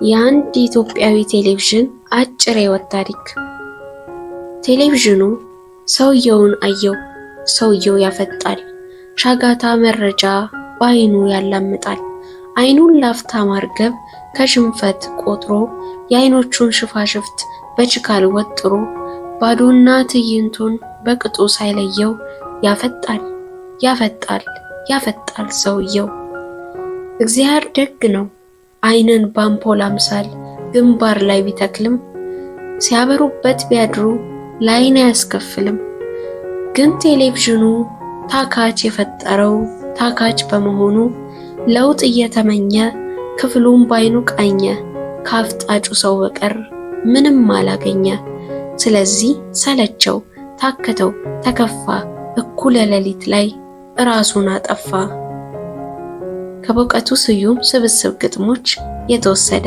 የአንድ ኢትዮጵያዊ ቴሌቪዥን አጭር የህይወት ታሪክ። ቴሌቪዥኑ ሰውየውን አየው። ሰውየው ያፈጣል። ሻጋታ መረጃ በአይኑ ያላምጣል። አይኑን ላፍታ ማርገብ ከሽንፈት ቆጥሮ የአይኖቹን ሽፋሽፍት በችካል ወጥሮ ባዶና ትዕይንቱን በቅጡ ሳይለየው ያፈጣል ያፈጣል ያፈጣል ሰውየው። እግዚአብሔር ደግ ነው። አይንን በአምፖል አምሳል ግንባር ላይ ቢተክልም ሲያበሩበት ቢያድሩ ላይን አያስከፍልም። ግን ቴሌቪዥኑ ታካች የፈጠረው ታካች በመሆኑ ለውጥ እየተመኘ ክፍሉን ባይኑ ቃኘ። ካፍጣጩ ሰው በቀር ምንም አላገኘ። ስለዚህ ሰለቸው፣ ታከተው፣ ተከፋ። እኩለ ሌሊት ላይ ራሱን አጠፋ። ከበእውቀቱ ስዩም ስብስብ ግጥሞች የተወሰደ